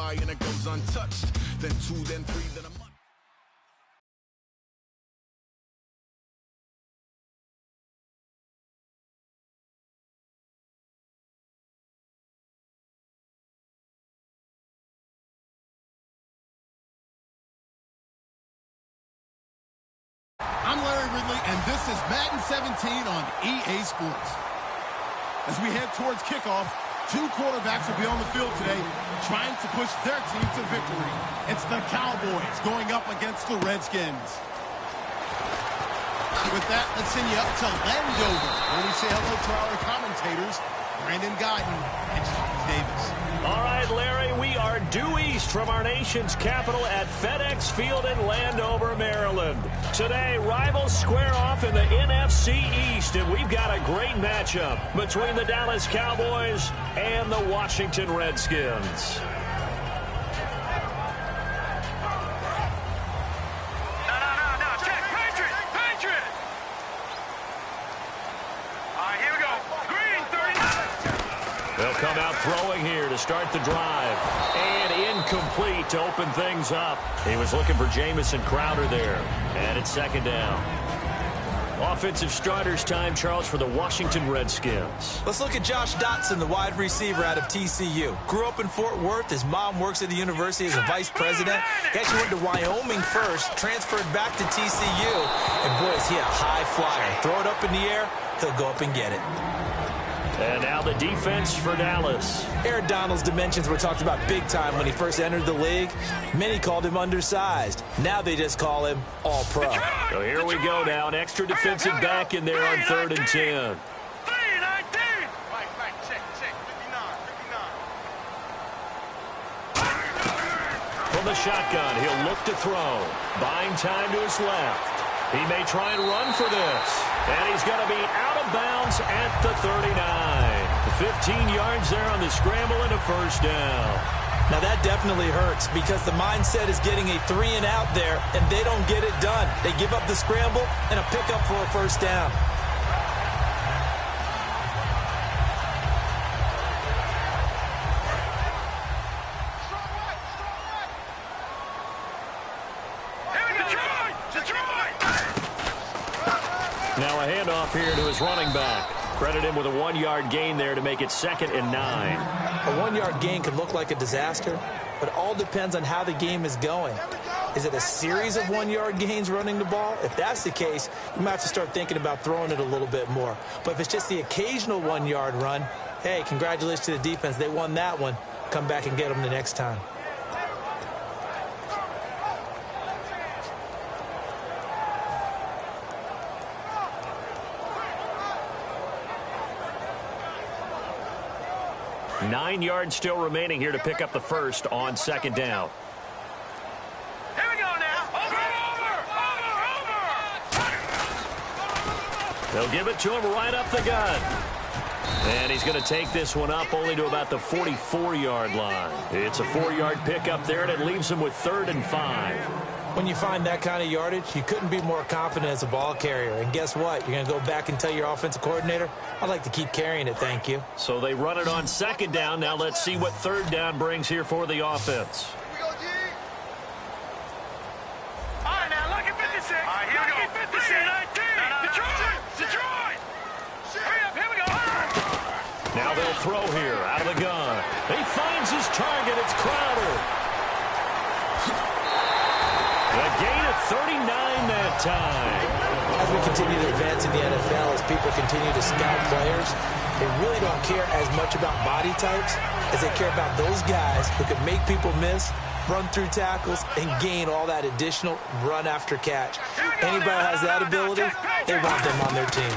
fly and it goes untouched. Then 2, then 3, then a month. I'm Larry Ridley, and this is Madden 17 on EA Sports. As we head towards kickoff, 2 quarterbacks will be on the field today trying to push their team to victory. It's the Cowboys going up against the Redskins. With that, let's send you up to Landover, where we say hello to our commentators, Brandon Guyton and Sean Davis. All right, Larry, we are due east from our nation's capital at FedEx Field in Landover, Maryland. Today, rivals square off in the NFC East, and we've got a great matchup between the Dallas Cowboys and the Washington Redskins. They'll come out throwing here to start the drive. And incomplete to open things up. He was looking for Jamison Crowder there. And it's second down. Offensive starters time, Charles, for the Washington Redskins. Let's look at Josh Dotson, the wide receiver out of TCU. Grew up in Fort Worth. His mom works at the university as a vice president. He actually went to Wyoming first, transferred back to TCU. And, boy, is he a high flyer. Throw it up in the air, he'll go up and get it. And now the defense for Dallas. Aaron Donald's dimensions were talked about big time when he first entered the league. Many called him undersized. Now they just call him all-pro. So here we go now. An extra defensive back in there on 3rd and 10. From the shotgun, he'll look to throw. Buying time to his left. He may try and run for this. And he's going to be out of bounds at the 39. 15 yards there on the scramble and a first down. Now that definitely hurts because the mindset is getting a 3-and-out there, and they don't get it done. They give up the scramble and a pickup for a first down. Now a handoff here to his running back. Credit him with a 1-yard gain there to make it 2nd and 9. A 1-yard gain could look like a disaster, but it all depends on how the game is going. Is it a series of 1-yard gains running the ball? If that's the case, you might have to start thinking about throwing it a little bit more. But if it's just the occasional 1-yard run, hey, congratulations to the defense. They won that one. Come back and get them the next time. Nine yards still remaining here to pick up the first on 2nd down. Here we go now. Over. They'll give it to him right up the gut. And he's going to take this one up only to about the 44-yard line. It's a 4-yard pickup there, and it leaves him with 3rd and 5. When you find that kind of yardage, you couldn't be more confident as a ball carrier. And guess what? You're going to go back and tell your offensive coordinator, I'd like to keep carrying it, thank you. So they run it on 2nd down. Now let's see what 3rd down brings here for the offense. All right, now, look at 56. All right, here we go. 56. 19. Detroit. Hurry up, here we go. Now they'll throw here out of the gun. He finds his target. It's Crowder. A gain of 39 that time. As we continue to advance in the NFL, as people continue to scout players, they really don't care as much about body types as they care about those guys who can make people miss, run through tackles, and gain all that additional run after catch. Anybody who has that ability, they want them on their team.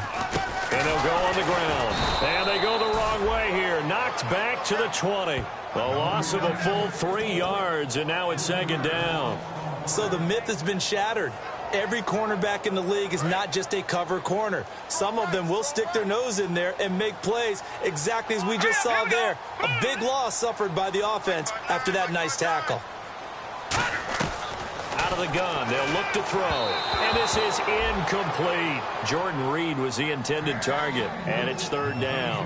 And they'll go on the ground. And they go the wrong way here. Knocked back to the 20. A loss of a full 3 yards, and now it's 2nd down. So the myth has been shattered. Every cornerback in the league is not just a cover corner. Some of them will stick their nose in there and make plays exactly as we just saw there. A big loss suffered by the offense after that nice tackle. Out of the gun, they'll look to throw. And this is incomplete. Jordan Reed was the intended target, and it's 3rd down.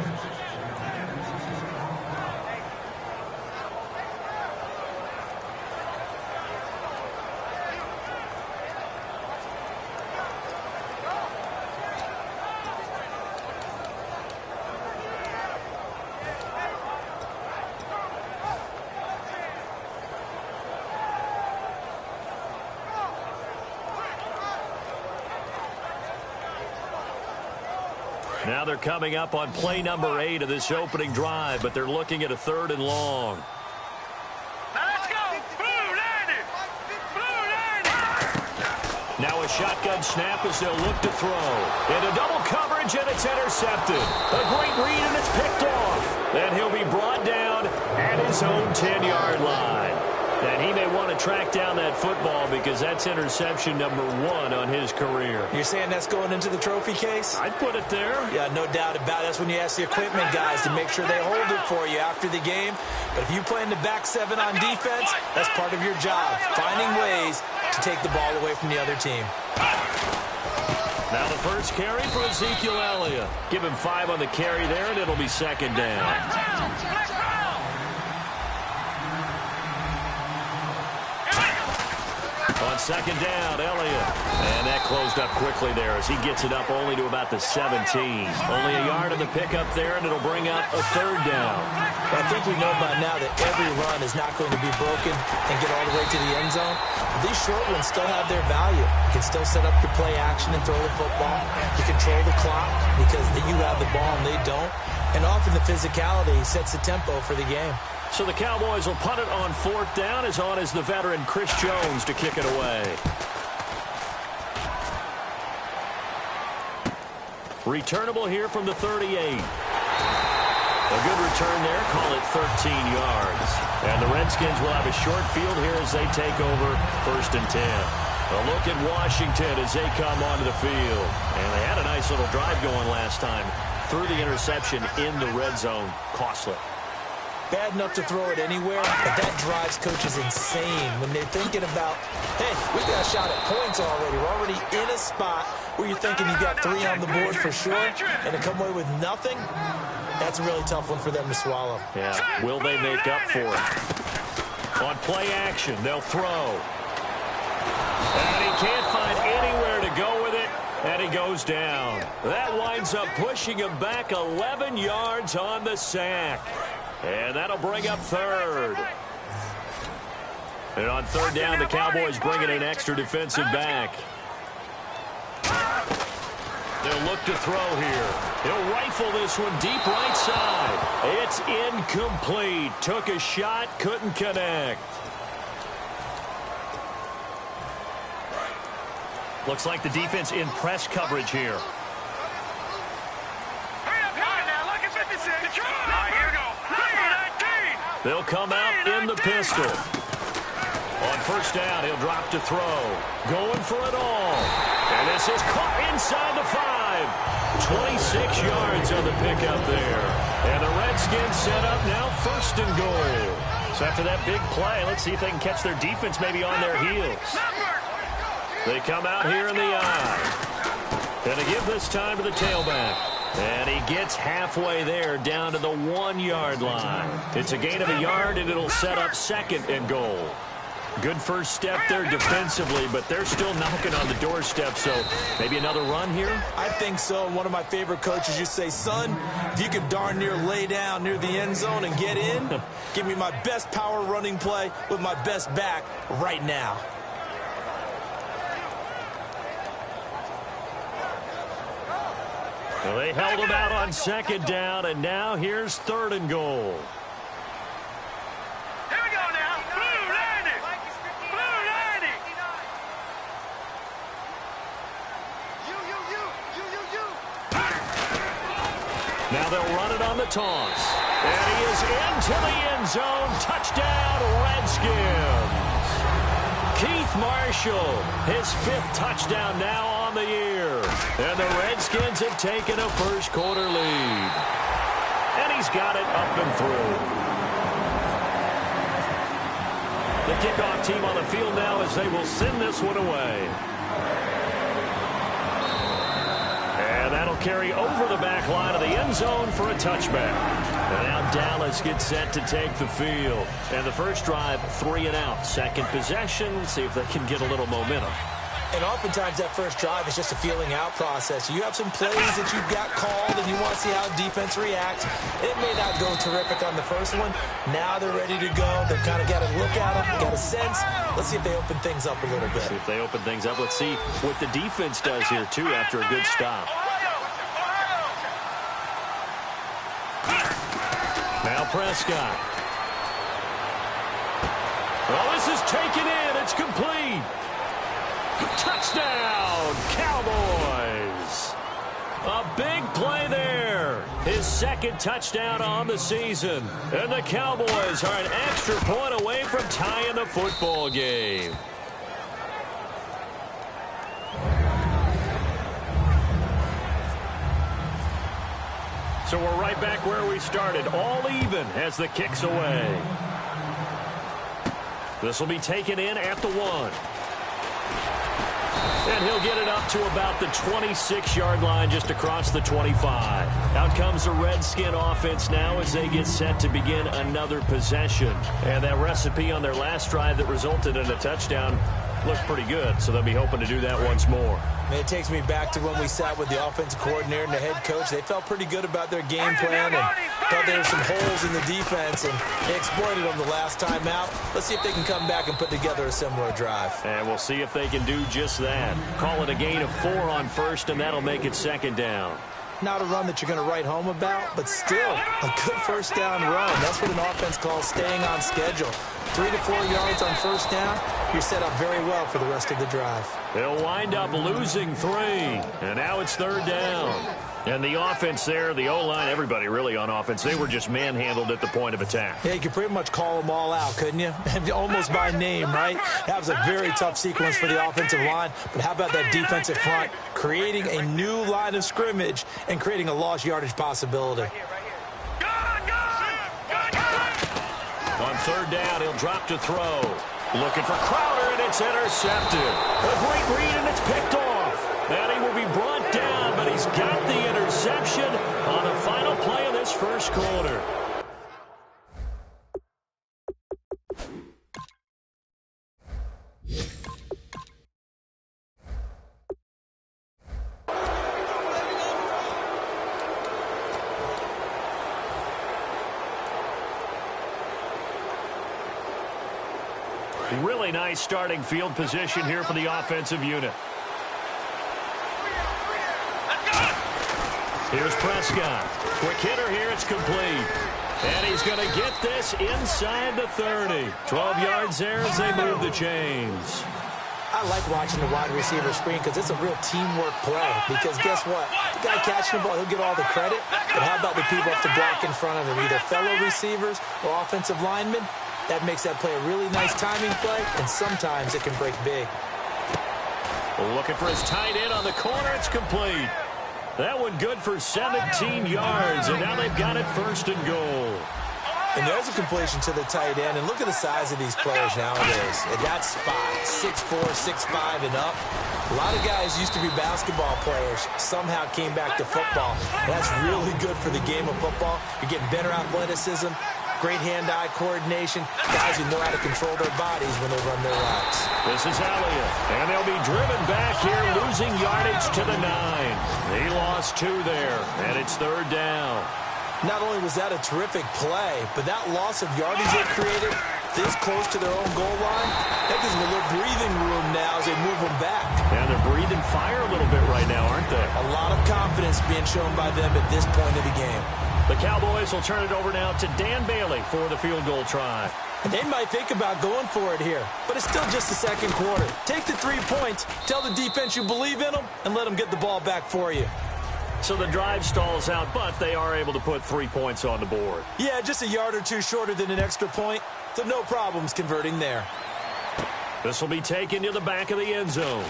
Now they're coming up on play number 8 of this opening drive, but they're looking at a 3rd and long. Now let's go. Blue 90. Blue 90. Now a shotgun snap as they'll look to throw. Into double coverage, and it's intercepted. A great read, and it's picked off. Then he'll be brought down at his own 10-yard line. And he may want to track down that football because that's interception number 1 on his career. You're saying that's going into the trophy case? I'd put it there. Yeah, no doubt about it. That's when you ask the equipment guys to make sure they hold it for you after the game. But if you play in the back 7 on defense, that's part of your job, finding ways to take the ball away from the other team. Now the first carry for Ezekiel Elliott. Give him 5 on the carry there, and it'll be 2nd down. On 2nd down, Elliott. And that closed up quickly there as he gets it up only to about the 17. Only a yard on the pickup there, and it'll bring up a 3rd down. Well, I think we know by now that every run is not going to be broken and get all the way to the end zone. These short ones still have their value. You can still set up your play action and throw the football. You control the clock because you have the ball and they don't. And often the physicality sets the tempo for the game. So the Cowboys will punt it on 4th down. As on is the veteran Chris Jones to kick it away. Returnable here from the 38. A good return there. Call it 13 yards. And the Redskins will have a short field here as they take over 1st and 10. A look at Washington as they come onto the field. And they had a nice little drive going last time. Threw the interception in the red zone. Costly. Bad enough to throw it anywhere, but that drives coaches insane when they're thinking about, hey, we got a shot at points already. We're already in a spot where you're thinking you got 3 on the board for sure, and to come away with nothing, that's a really tough one for them to swallow. Yeah, will they make up for it? On play action, they'll throw. And he can't find anywhere to go with it, and he goes down. That winds up pushing him back 11 yards on the sack. And that'll bring up 3rd. And on 3rd down, the Cowboys bring in an extra defensive back. They'll look to throw here. He'll rifle this one deep right side. It's incomplete. Took a shot, couldn't connect. Looks like the defense in press coverage here. They'll come out in the pistol. On 1st down, he'll drop to throw. Going for it all. And this is caught inside the 5. 26 yards on the pickup there. And the Redskins set up now 1st and goal. So after that big play, let's see if they can catch their defense maybe on their heels. They come out here in the eye. And they give this time to the tailback. And he gets halfway there down to the 1-yard line. It's a gain of a yard, and it'll set up 2nd and goal. Good first step there defensively, but they're still knocking on the doorstep, so maybe another run here? I think so. One of my favorite coaches used to say, son, if you could darn near lay down near the end zone and get in, give me my best power running play with my best back right now. Well, they held him out on 2nd down, and now here's 3rd and goal. Here we go now. Blue 90. Blue 90. Now they'll run it on the toss. And he is into the end zone. Touchdown, Redskins. Keith Marshall, his 5th touchdown now on the year. And the Redskins have taken a first-quarter lead. And he's got it up and through. The kickoff team on the field now as they will send this one away. And that'll carry over the back line of the end zone for a touchback. And now Dallas gets set to take the field. And the first drive, 3 and out. 2nd possession, see if they can get a little momentum. And oftentimes that first drive is just a feeling out process. You have some plays that you've got called and you want to see how defense reacts. It may not go terrific on the first one. Now they're ready to go. They've kind of got a look at them, got a sense. Let's see if they open things up a little bit. See if they open things up. Let's see what the defense does here, too, after a good stop. Prescott. Well, this is taken in. It's complete. Touchdown, Cowboys. A big play there. His second touchdown on the season. And the Cowboys are an extra point away from tying the football game. So we're right back where we started, all even as the kick's away. This will be taken in at the 1. And he'll get it up to about the 26-yard line just across the 25. Out comes the Redskin offense now as they get set to begin another possession. And that recipe on their last drive that resulted in a touchdown looked pretty good, so they'll be hoping to do that once more. And it takes me back to when we sat with the offensive coordinator and the head coach. They felt pretty good about their game plan and thought there were some holes in the defense, and they exploited them the last time out. Let's see if they can come back and put together a similar drive. And we'll see if they can do just that. Call it a gain of 4 on first, and that'll make it second down. Not a run that you're going to write home about, but still a good first down run. That's what an offense calls staying on schedule. 3 to 4 yards on first down, you're set up very well for the rest of the drive. They'll wind up losing 3, and now it's third down. And the offense there, the O-line, everybody really on offense, they were just manhandled at the point of attack. Yeah, you could pretty much call them all out, couldn't you? Almost by name, right? That was a very tough sequence for the offensive line. But how about that defensive front creating a new line of scrimmage and creating a lost yardage possibility? On third down, he'll drop to throw. Looking for Crowder, and it's intercepted. A great read, and it's picked off. And he will be brought down, but he's got the interception on the final play of this first quarter. Really nice starting field position here for the offensive unit. Here's Prescott. Quick hitter here. It's complete. And he's going to get this inside the 30. 12 yards there as they move the chains. I like watching the wide receiver screen because it's a real teamwork play. Because guess what? The guy catching the ball, he'll get all the credit. But how about the people up to block in front of him? Either fellow receivers or offensive linemen. That makes that play a really nice timing play, and sometimes it can break big. Looking for his tight end on the corner. It's complete. That one good for 17 yards, and now they've got it first and goal. And there's a completion to the tight end, and look at the size of these players nowadays. At that spot, 6'4", 6'5", and up. A lot of guys used to be basketball players, somehow came back to football. And that's really good for the game of football. You're getting better athleticism, great hand-eye coordination, guys who know how to control their bodies when they run their routes. This is Elliott, and they'll be driven back here, losing yardage to the 9. They lost 2 there, and it's third down. Not only was that a terrific play, but that loss of yardage they created this close to their own goal line, that gives them a little breathing room now as they move them back. And they're breathing fire a little bit right now, aren't they? A lot of confidence being shown by them at this point of the game. The Cowboys will turn it over now to Dan Bailey for the field goal try. And they might think about going for it here, but it's still just the second quarter. Take the 3 points, tell the defense you believe in them, and let them get the ball back for you. So the drive stalls out, but they are able to put 3 points on the board. Yeah, just a yard or two shorter than an extra point, so no problems converting there. This will be taken to the back of the end zone.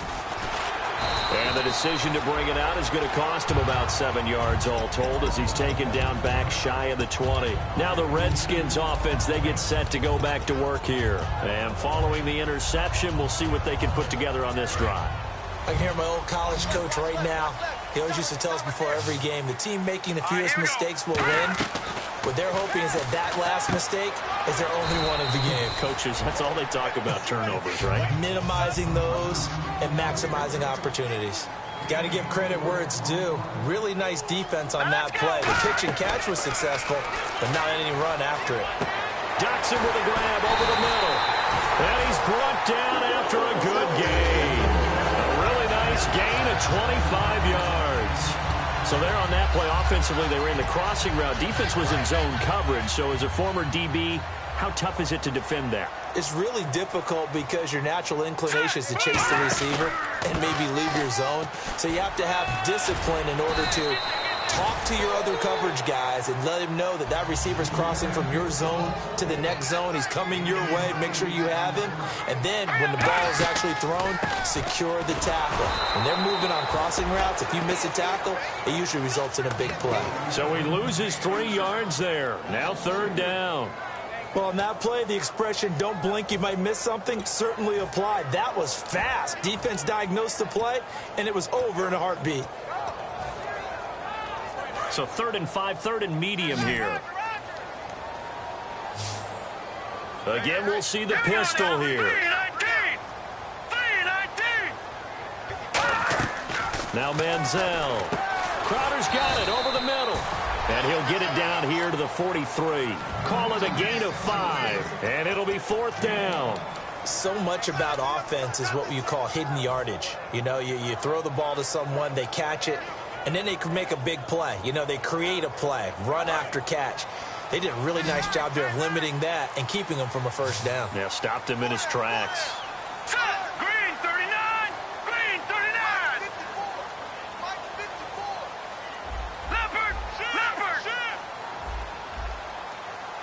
And the decision to bring it out is going to cost him about 7 yards all told as he's taken down back shy of the 20. Now the Redskins offense, they get set to go back to work here. And following the interception, we'll see what they can put together on this drive. I can hear my old college coach right now. He always used to tell us before every game, the team making the fewest mistakes will win. What they're hoping is that last mistake is their only one of the game. Coaches, that's all they talk about, turnovers, right? Minimizing those and maximizing opportunities. Got to give credit where it's due. Really nice defense on that play. The pitch and catch was successful, but not any run after it. Dotson with a grab over the middle. And he's brought down after a good gain. A really nice gain of 25 yards. So there on that play, offensively, they ran the crossing route. Defense was in zone coverage. So as a former DB, how tough is it to defend that? It's really difficult because your natural inclination is to chase the receiver and maybe leave your zone. So you have to have discipline in order to talk to your other coverage guys and let him know that that receiver's crossing from your zone to the next zone. He's coming your way. Make sure you have him. And then when the ball is actually thrown, secure the tackle. When they're moving on crossing routes, if you miss a tackle, it usually results in a big play. So he loses 3 yards there. Now 3rd down. Well, on that play, the expression, don't blink, you might miss something, certainly applied. That was fast. Defense diagnosed the play, and it was over in a heartbeat. So 3rd and 5, 3rd and medium here. Again, we'll see the pistol here. Now Manziel. Crowder's got it over the middle. And he'll get it down here to the 43. Call it a gain of 5. And it'll be 4th down. So much about offense is what you call hidden yardage. You know, you throw the ball to someone, they catch it, and then they can make a big play. You know, they create a play, run after catch. They did a really nice job there of limiting that and keeping him from a 1st down. Yeah, stopped him in his tracks. Green 39! Green 39! Leopard! Leopard!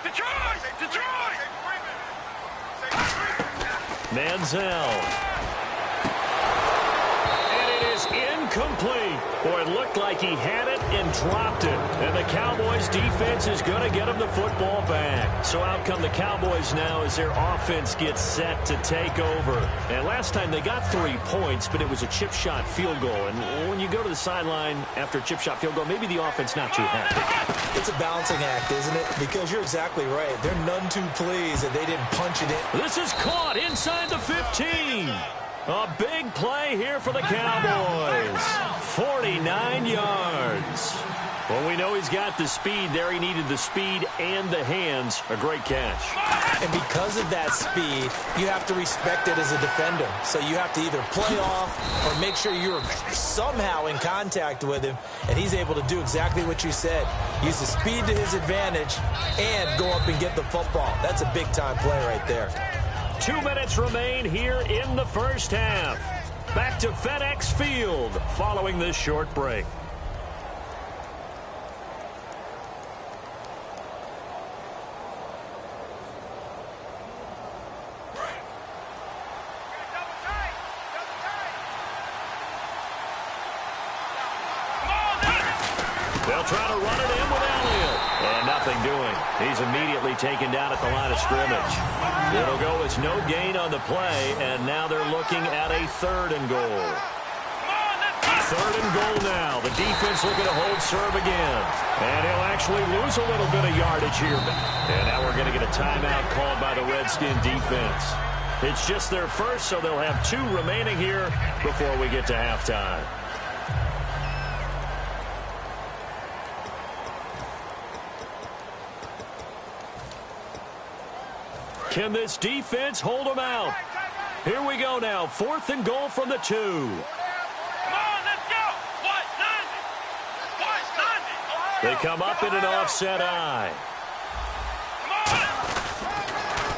Detroit! Detroit! Manziel. And it is incomplete. Boy, it looked like he had it and dropped it. And the Cowboys' defense is going to get him the football back. So out come the Cowboys now as their offense gets set to take over. And last time they got 3 points, but it was a chip shot field goal. And when you go to the sideline after a chip shot field goal, maybe the offense not too happy. It's a balancing act, isn't it? Because you're exactly right. They're none too pleased that they didn't punch it in. This is caught inside the 15. A big play here for the Cowboys. 49 yards. Well, we know he's got the speed there. He needed the speed and the hands. A great catch. And because of that speed, you have to respect it as a defender. So you have to either play off or make sure you're somehow in contact with him. And he's able to do exactly what you said. Use the speed to his advantage and go up and get the football. That's a big-time play right there. 2 minutes remain here in the 1st half. Back to FedEx Field following this short break. They'll try to run it in with Elliott. And nothing doing. He's immediately taken down at the line of scrimmage. It'll go as no gain on the play, and now they're looking at a 3rd and goal. 3rd and goal now. The defense looking to hold serve again. And he'll actually lose a little bit of yardage here. And now we're going to get a timeout called by the Redskin defense. It's just their first, so they'll have 2 remaining here before we get to halftime. Can this defense hold them out? Here we go now. 4th and goal from the 2. Come on, let's go! They come up in an offset eye.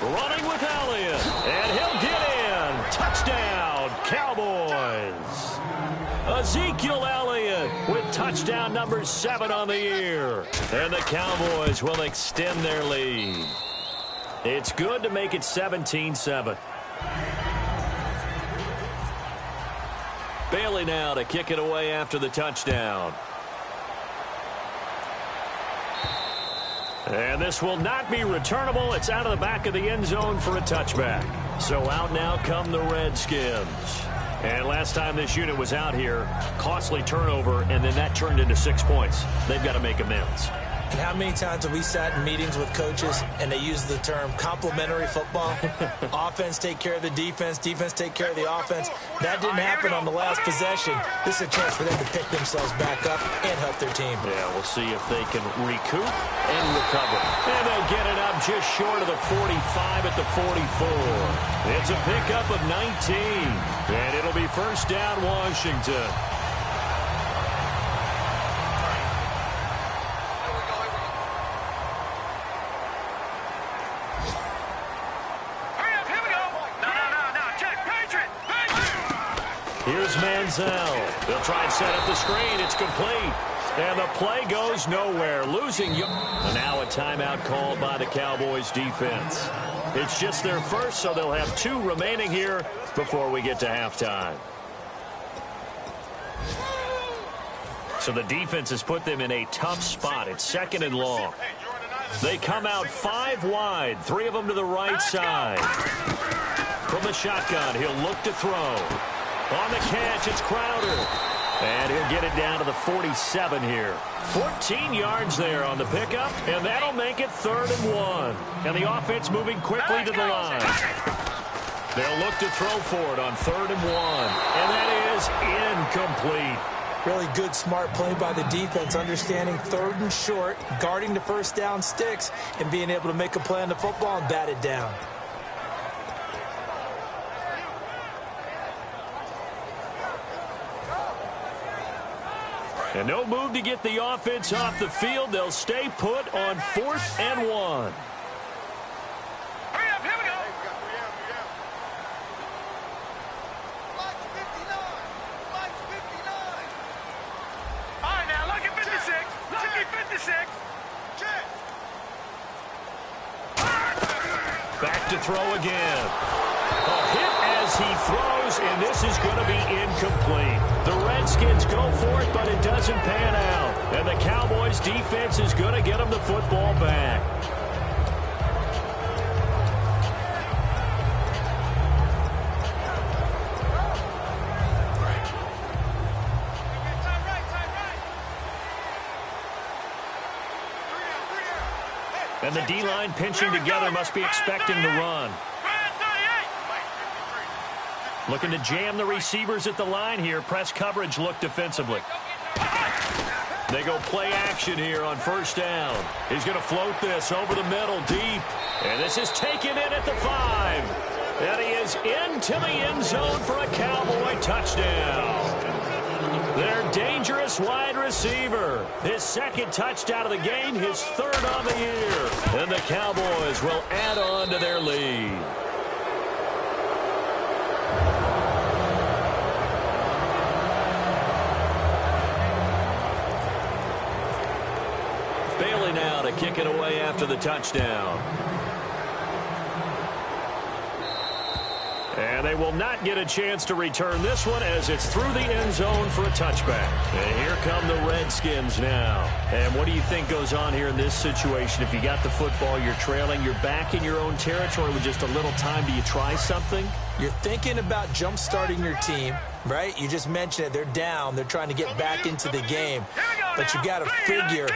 Running with Elliott. And he'll get in. Touchdown, Cowboys. Ezekiel Elliott with touchdown number 7 on the year. And the Cowboys will extend their lead. It's good to make it 17-7. Bailey now to kick it away after the touchdown. And this will not be returnable. It's out of the back of the end zone for a touchback. So out now come the Redskins. And last time this unit was out here, costly turnover, and then that turned into 6 points. They've got to make amends. And how many times have we sat in meetings with coaches and they use the term complementary football? Offense take care of the defense, defense take care of the offense. That didn't happen on the last possession. This is a chance for them to pick themselves back up and help their team. Yeah, we'll see if they can recoup and recover. And they'll get it up just short of the 45 at the 44. It's a pickup of 19. And it'll be 1st down, Washington. Here's Manziel. They'll try and set up the screen. It's complete. And the play goes nowhere, losing. And now a timeout called by the Cowboys defense. It's just their first, so they'll have 2 remaining here before we get to halftime. So the defense has put them in a tough spot. It's 2nd and long. They come out 5 wide, 3 of them to the right side. From the shotgun, he'll look to throw. On the catch, it's Crowder. And he'll get it down to the 47 here. 14 yards there on the pickup, and that'll make it 3rd and 1. And the offense moving quickly to the line. They'll look to throw for it on 3rd and 1. And that is incomplete. Really good, smart play by the defense, understanding 3rd and short, guarding the first down sticks, and being able to make a play on the football and bat it down. And no move to get the offense off the field. They'll stay put on 4th and 1. Hurry up, here we go. All right, now, lucky 56. Lucky 56. Back to throw again. A hit as he throws, and this is going to be incomplete. The Redskins go for it, but it doesn't pan out. And the Cowboys defense is going to get them the football back. And the D-line pinching together must be expecting the run. Looking to jam the receivers at the line here. Press coverage look defensively. They go play action here on 1st down. He's going to float this over the middle deep. And this is taken in at the 5. And he is into the end zone for a Cowboy touchdown. Their dangerous wide receiver. His 2nd touchdown of the game, his 3rd on the year. And the Cowboys will add on to their lead. Bailey now to kick it away after the touchdown. And they will not get a chance to return this one as it's through the end zone for a touchback. And here come the Redskins now. And what do you think goes on here in this situation? If you got the football, you're trailing, you're back in your own territory with just a little time. Do you try something? You're thinking about jump-starting your team, right? You just mentioned it. They're down. They're trying to get back into the game. But you got to figure,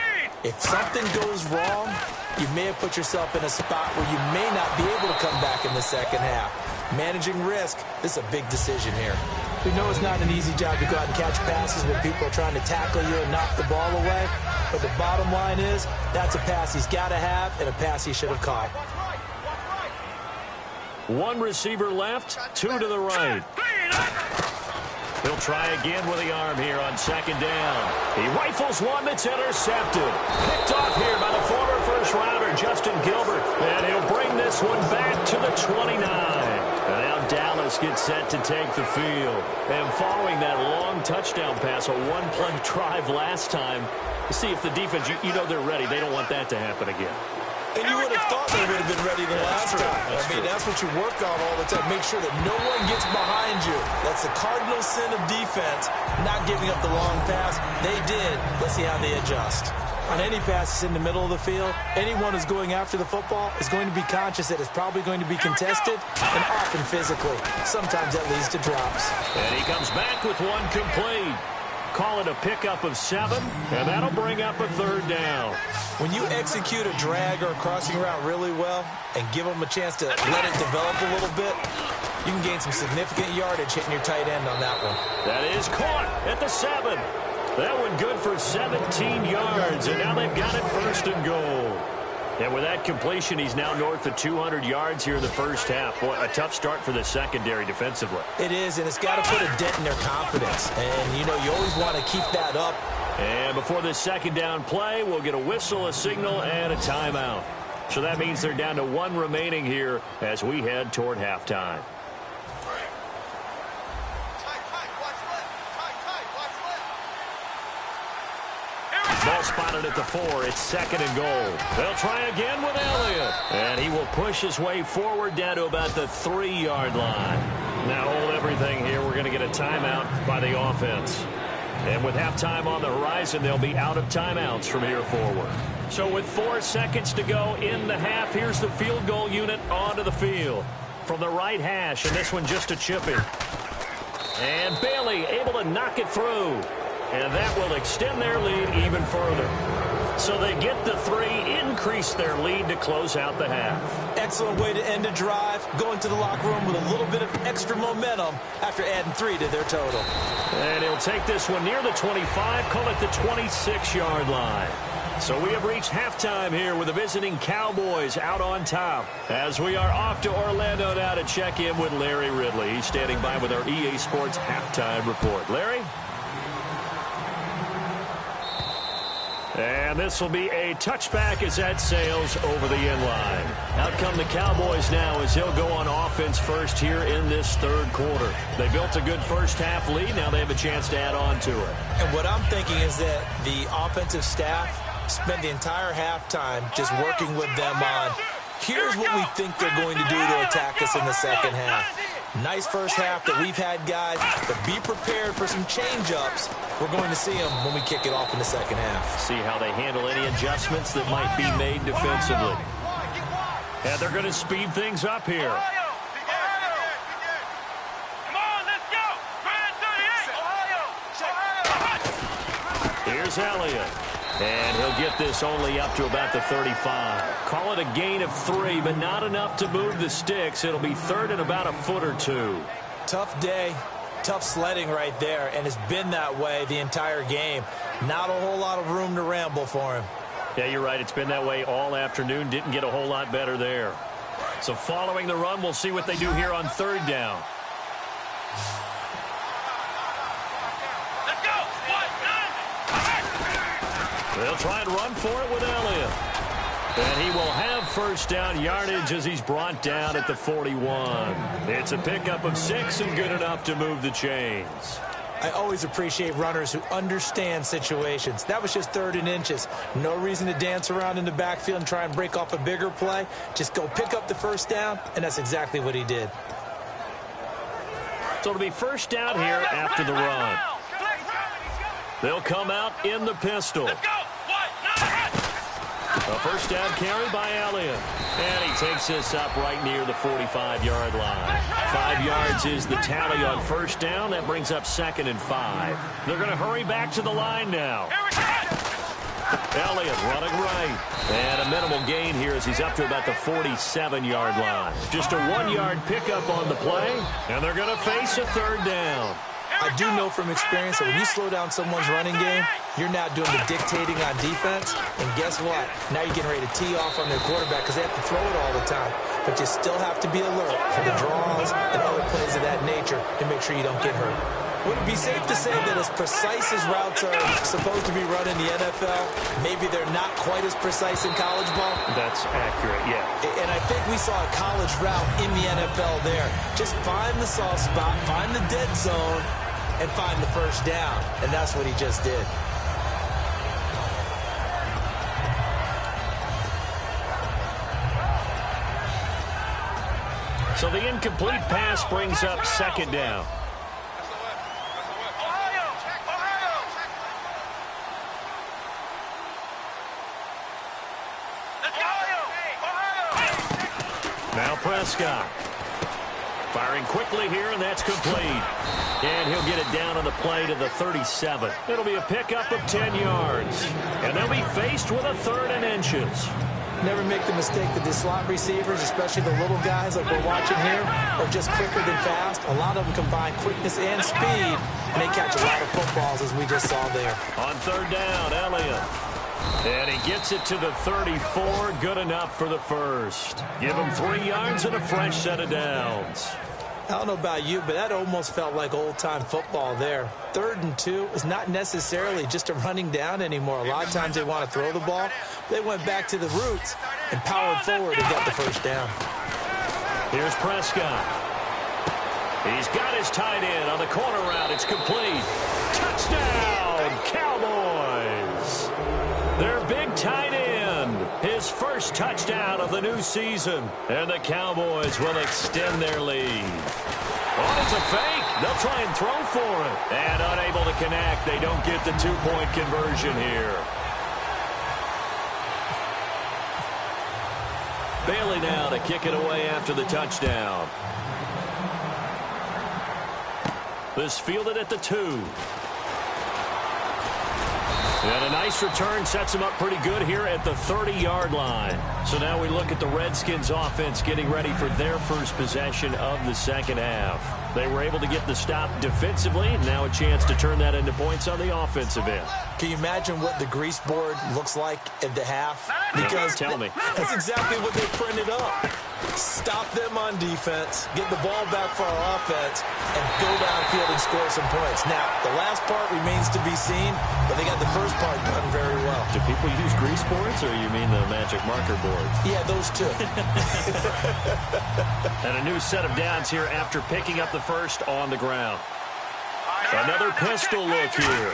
if something goes wrong, you may have put yourself in a spot where you may not be able to come back in the second half. Managing risk, this is a big decision here. We know it's not an easy job to go out and catch passes when people are trying to tackle you and knock the ball away. But the bottom line is, that's a pass he's got to have and a pass he should have caught. 1 receiver left, 2 to the right. He'll try again with the arm here on 2nd down. He rifles one that's intercepted. Picked off here by the former first-rounder, Justin Gilbert. And he'll bring this one back to the 29. And now Dallas gets set to take the field. And following that long touchdown pass, a 1-play drive last time, see if the defense, you know they're ready. They don't want that to happen again. And you would have thought they would have been ready the last time. That's what you work on all the time. Make sure that no one gets behind you. That's the cardinal sin of defense, not giving up the long pass. They did. Let's see how they adjust. On any pass that's in the middle of the field, anyone who's going after the football is going to be conscious that it's probably going to be contested and often physically. Sometimes that leads to drops. And he comes back with 1 complete. Call it a pickup of 7, and that'll bring up a 3rd down. When you execute a drag or a crossing route really well and give them a chance to let it develop a little bit, you can gain some significant yardage hitting your tight end on that one. That is caught at the 7. That one good for 17 yards, and now they've got it 1st and goal. And with that completion, he's now north of 200 yards here in the first half. Boy, a tough start for the secondary defensively. It is, and it's got to put a dent in their confidence. And, you know, you always want to keep that up. And before this 2nd down play, we'll get a whistle, a signal, and a timeout. So that means they're down to 1 remaining here as we head toward halftime. Ball spotted at the 4. It's 2nd and goal. They'll try again with Elliott. And he will push his way forward down to about the 3-yard line. Now hold everything here. We're going to get a timeout by the offense. And with halftime on the horizon, they'll be out of timeouts from here forward. So with 4 seconds to go in the half, here's the field goal unit onto the field. From the right hash, and this one just a chip in. And Bailey able to knock it through. And that will extend their lead even further. So they get the 3, increase their lead to close out the half. Excellent way to end a drive. Going to the locker room with a little bit of extra momentum after adding 3 to their total. And he'll take this one near the 25, call it the 26-yard line. So we have reached halftime here with the visiting Cowboys out on top. As we are off to Orlando now to check in with Larry Ridley. He's standing by with our EA Sports halftime report. Larry? And this will be a touchback as that sails over the end line. Out come the Cowboys now as he'll go on offense first here in this 3rd quarter. They built a good first half lead. Now they have a chance to add on to it. And what I'm thinking is that the offensive staff spent the entire halftime just working with them on, here's what we think they're going to do to attack us in the second half. Nice first half that we've had, guys, but be prepared for some change-ups. We're going to see them when we kick it off in the second half. See how they handle any adjustments that might be made defensively. And they're going to speed things up here. Come on, let's go. Here's Elliott. And he'll get this only up to about the 35. Call it a gain of 3, but not enough to move the sticks. It'll be 3rd and about a foot or 2. Tough day, tough sledding right there, and it's been that way the entire game. Not a whole lot of room to ramble for him. Yeah, you're right. It's been that way all afternoon. Didn't get a whole lot better there. So following the run, we'll see what they do here on 3rd down. They'll try and run for it with Elliott. And he will have first down yardage as he's brought down at the 41. It's a pickup of 6 and good enough to move the chains. I always appreciate runners who understand situations. That was just 3rd and inches. No reason to dance around in the backfield and try and break off a bigger play. Just go pick up the first down, and that's exactly what he did. So it'll be first down here after the run. They'll come out in the pistol. A first down carry by Elliott. And he takes this up right near the 45-yard line. 5 yards is the tally on first down. That brings up 2nd and 5. They're going to hurry back to the line now. Elliott running right. And a minimal gain here as he's up to about the 47-yard line. Just a 1-yard pickup on the play. And they're going to face a 3rd down. I do know from experience that when you slow down someone's running game, you're now doing the dictating on defense. And guess what? Now you're getting ready to tee off on their quarterback because they have to throw it all the time. But you still have to be alert for the draws and other plays of that nature to make sure you don't get hurt. Would it be safe to say that as precise as routes are supposed to be run in the NFL, maybe they're not quite as precise in college ball? That's accurate, yeah. And I think we saw a college route in the NFL there. Just find the soft spot, find the dead zone, and find the first down. And that's what he just did. So the incomplete pass brings up 2nd down. Now Prescott. Firing quickly here, and that's complete. And he'll get it down on the play to the 37. It'll be a pickup of 10 yards. And they'll be faced with a 3rd and inches. Never make the mistake that the slot receivers, especially the little guys like we're watching here, are just quicker than fast. A lot of them combine quickness and speed, and they catch a lot of footballs, as we just saw there. On 3rd down, Elliott. And he gets it to the 34. Good enough for the first. Give him 3 yards and a fresh set of downs. I don't know about you, but that almost felt like old-time football there. 3rd and 2 is not necessarily just a running down anymore. A lot of times they want to throw the ball. They went back to the roots and powered forward and got the first down. Here's Prescott. He's got his tight end on the corner route. It's complete. Touchdown, Cowboys. Their big tight end, his first touchdown of the new season. And the Cowboys will extend their lead. Oh, it's a fake. They'll try and throw for it. And unable to connect. They don't get the two-point conversion here. Bailey now to kick it away after the touchdown. This fielded at the 2. And a nice return sets him up pretty good here at the 30-yard line. So now we look at the Redskins offense getting ready for their first possession of the second half. They were able to get the stop defensively. Now a chance to turn that into points on the offensive end. Can you imagine what the grease board looks like at the half? Because tell me. That's exactly what they printed up. Stop them on defense, get the ball back for our offense, and go downfield and score some points. Now, the last part remains to be seen, but they got the first part done very well. Do people use grease boards, or you mean the magic marker boards? Yeah, those two. And a new set of downs here after picking up the first on the ground. Another pistol look here.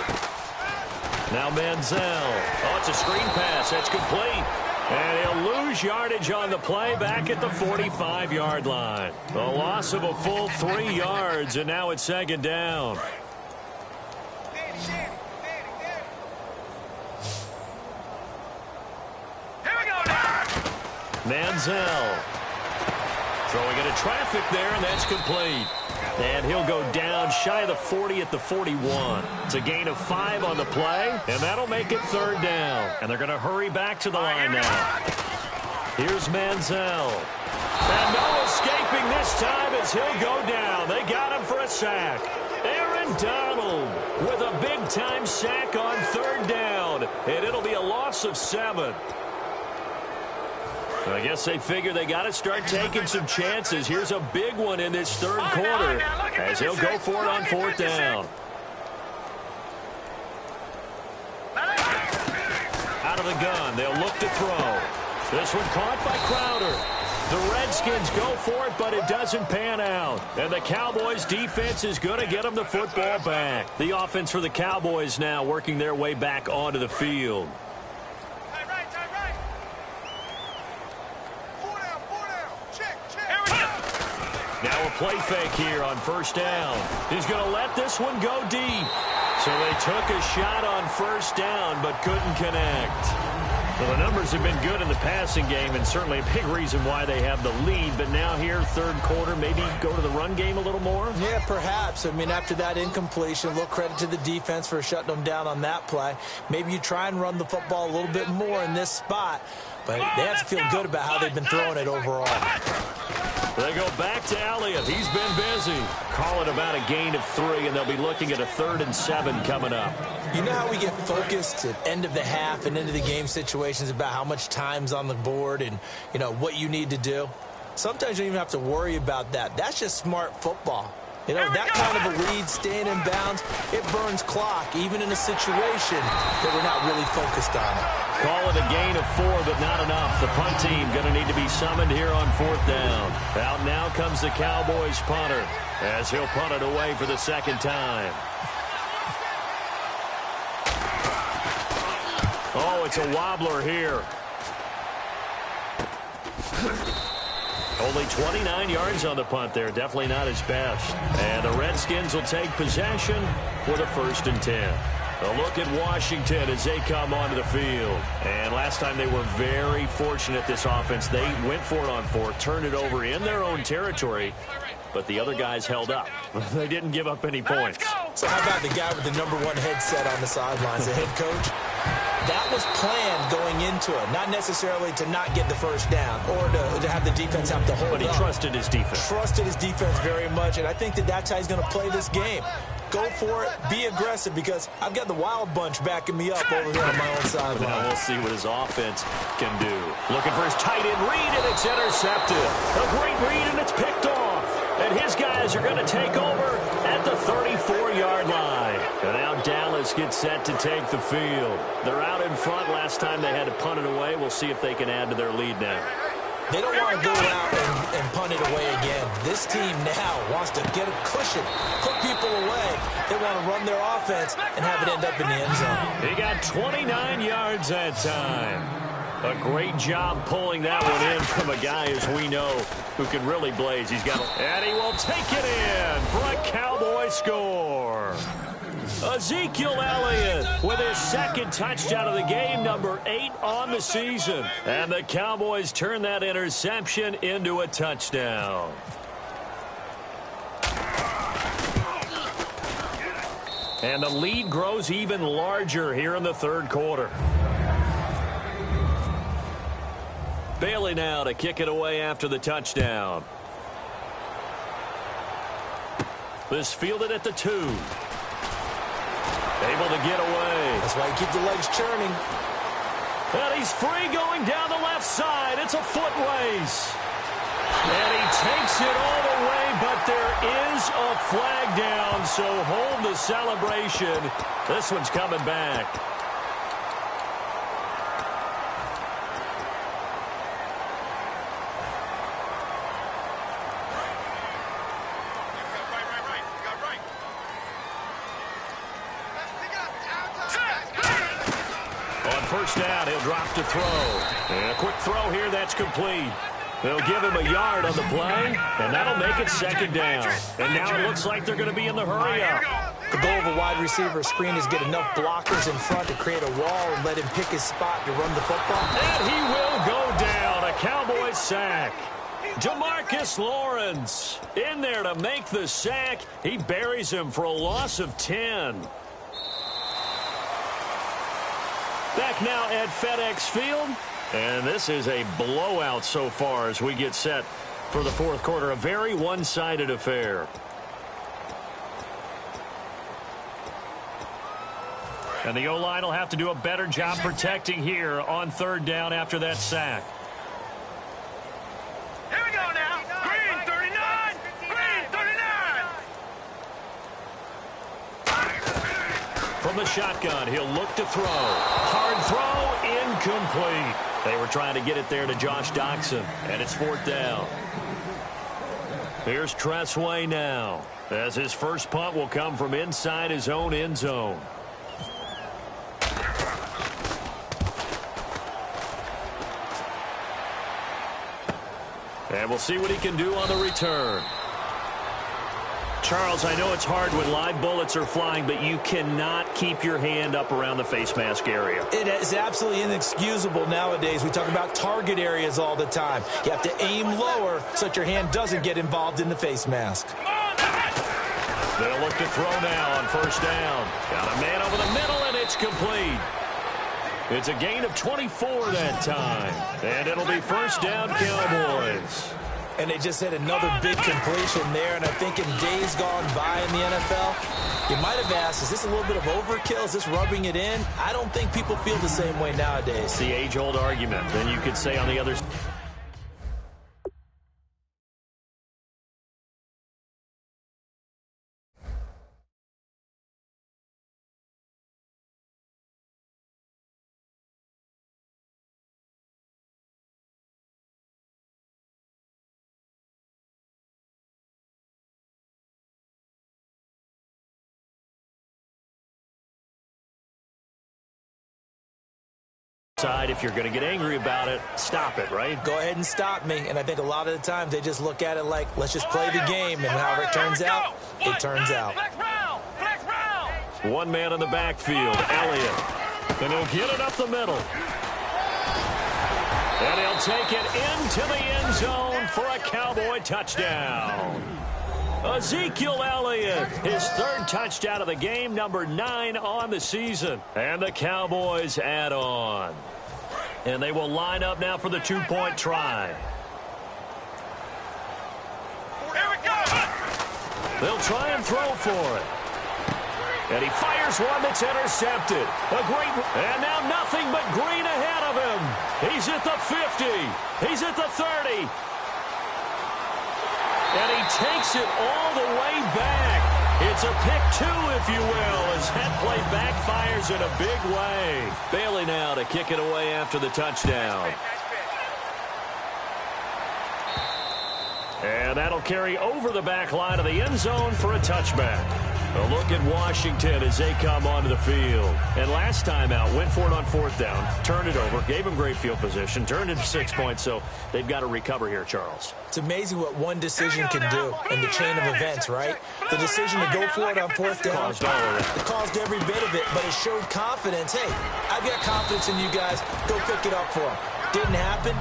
Now Manziel. Oh, it's a screen pass. That's complete. And he'll lose yardage on the play back at the 45-yard line. A loss of a full 3 yards, and now it's second down. Here we go now. Manziel throwing into traffic there, and that's complete. And he'll go down shy of the 40 at the 41. It's a gain of 5 on the play, and that'll make it third down. And they're going to hurry back to the line now. Here's Manziel. And no escaping this time as he'll go down. They got him for a sack. Aaron Donald with a big-time sack on third down. And it'll be a loss of 7. I guess they figure they got to start taking some chances. Here's a big one in this third quarter as he'll go for it on fourth down. Out of the gun, they'll look to throw. This one caught by Crowder. The Redskins go for it, but it doesn't pan out. And the Cowboys defense is going to get them the football back. The offense for the Cowboys now working their way back onto the field. Now a play fake here on first down. He's going to let this one go deep. So they took a shot on first down but couldn't connect. Well, the numbers have been good in the passing game and certainly a big reason why they have the lead. But now here, third quarter, maybe go to the run game a little more? Yeah, perhaps. I mean, after that incompletion, a little credit to the defense for shutting them down on that play. Maybe you try and run the football a little bit more in this spot. But they have to feel good about how they've been throwing it overall. They go back to Elliott. He's been busy. Call it about a gain of 3, and they'll be looking at a 3rd and 7 coming up. You know how we get focused at end of the half and into the game situations about how much time's on the board and, you know, what you need to do? Sometimes you don't even have to worry about that. That's just smart football. You know, that kind of a lead, staying in bounds, it burns clock, even in a situation that we're not really focused on it. Call it a gain of 4, but not enough. The punt team going to need to be summoned here on fourth down. Out now comes the Cowboys punter as he'll punt it away for the second time. Oh, it's a wobbler here. Only 29 yards on the punt there. Definitely not his best. And the Redskins will take possession with a 1st and 10. A look at Washington as they come onto the field. And last time they were very fortunate, this offense. They went for it on 4, turned it over in their own territory, but the other guys held up. They didn't give up any points. So how about the guy with the #1 headset on the sidelines, the head coach? That was planned going into it, not necessarily to not get the first down or to have the defense have to hold up. But he trusted his defense. Trusted his defense very much, and I think that that's how he's going to play this game. Go for it, be aggressive, because I've got the wild bunch backing me up over here on my own sideline. Now we'll see what his offense can do. Looking for his tight end read, and it's intercepted. A great read, and it's picked off. And his guys are going to take over at the 34-yard line. And now Dallas gets set to take the field. They're out in front. Last time they had to punt it away. We'll see if they can add to their lead now. They don't want to go out and punt it away again. This team now wants to get a cushion, put people away. They want to run their offense and have it end up in the end zone. He got 29 yards that time. A great job pulling that one in from a guy, as we know, who can really blaze. And he will take it in for a Cowboy score. Ezekiel Elliott with his second touchdown of the game, number 8 on the season. And the Cowboys turn that interception into a touchdown. And the lead grows even larger here in the third quarter. Bailey now to kick it away after the touchdown. This fielded at the 2. Able to get away. That's why you keep the legs churning. And he's free going down the left side. It's a foot race. And he takes it all the way, but there is a flag down, so hold the celebration. This one's coming back. First down, he'll drop to throw. And a quick throw here, that's complete. They'll give him a yard on the play, and that'll make it second down. And now it looks like they're going to be in the hurry up. The goal of a wide receiver screen is get enough blockers in front to create a wall and let him pick his spot to run the football. And he will go down. A Cowboy sack. Demarcus Lawrence in there to make the sack. He buries him for a loss of 10. Back now at FedEx Field, and this is a blowout so far as we get set for the fourth quarter. A very one-sided affair. And the O-line will have to do a better job protecting here on third down after that sack. Here we go now. Green 39. Green 39. From the shotgun, he'll look to throw. Hard throw, incomplete. They were trying to get it there to Josh Doxson, and it's fourth down. Here's Tressway now, as his first punt will come from inside his own end zone. And we'll see what he can do on the return. Charles, I know it's hard when live bullets are flying, but you cannot keep your hand up around the face mask area. It is absolutely inexcusable nowadays. We talk about target areas all the time. You have to aim lower so that your hand doesn't get involved in the face mask. They'll look to throw now on first down. Got a man over the middle, and it's complete. It's a gain of 24 that time. And it'll be first down, Cowboys. And they just had another big completion there. And I think in days gone by in the NFL, you might have asked, is this a little bit of overkill? Is this rubbing it in? I don't think people feel the same way nowadays. The age-old argument. Then you could say on the other side. If you're going to get angry about it, stop it, right? Go ahead and stop me. And I think a lot of the times they just look at it like, let's just play the game. And however it turns out, it turns out. One man in the backfield, Elliott. And he'll get it up the middle. And he'll take it into the end zone for a Cowboy touchdown. Ezekiel Elliott, his third touchdown of the game, number 9 on the season. And the Cowboys add on. And they will line up now for the two-point try. Here we go. They'll try and throw for it. And he fires one that's intercepted. And now nothing but green ahead of him. He's at the 50. He's at the 30. And he takes it all the way back. It's a pick 2, if you will, as that play backfires in a big way. Bailey now to kick it away after the touchdown. And that'll carry over the back line of the end zone for a touchback. A look at Washington as they come onto the field. And last time out, went for it on 4th down, turned it over, gave them great field position, turned it to 6 points, so they've got to recover here, Charles. It's amazing what one decision can do in the chain of events, right? The decision to go for it on 4th down Caused all of that. It caused every bit of it, but it showed confidence. Hey, I've got confidence in you guys. Go pick it up for them. Didn't happen.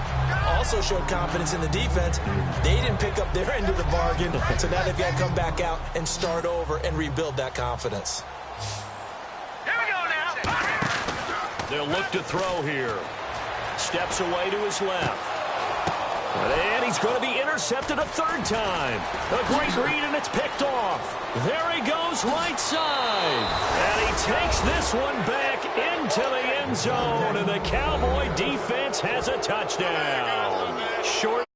Also showed confidence in the defense. They didn't pick up their end of the bargain, so now they've got to come back out and start over and rebuild that confidence. Here we go now. They'll look to throw here. Steps away to his left. And he's going to be intercepted a 3rd time. A great read, and it's picked off. There he goes right side. And he takes this one back into the end zone, and the Cowboy defense has a touchdown. Short.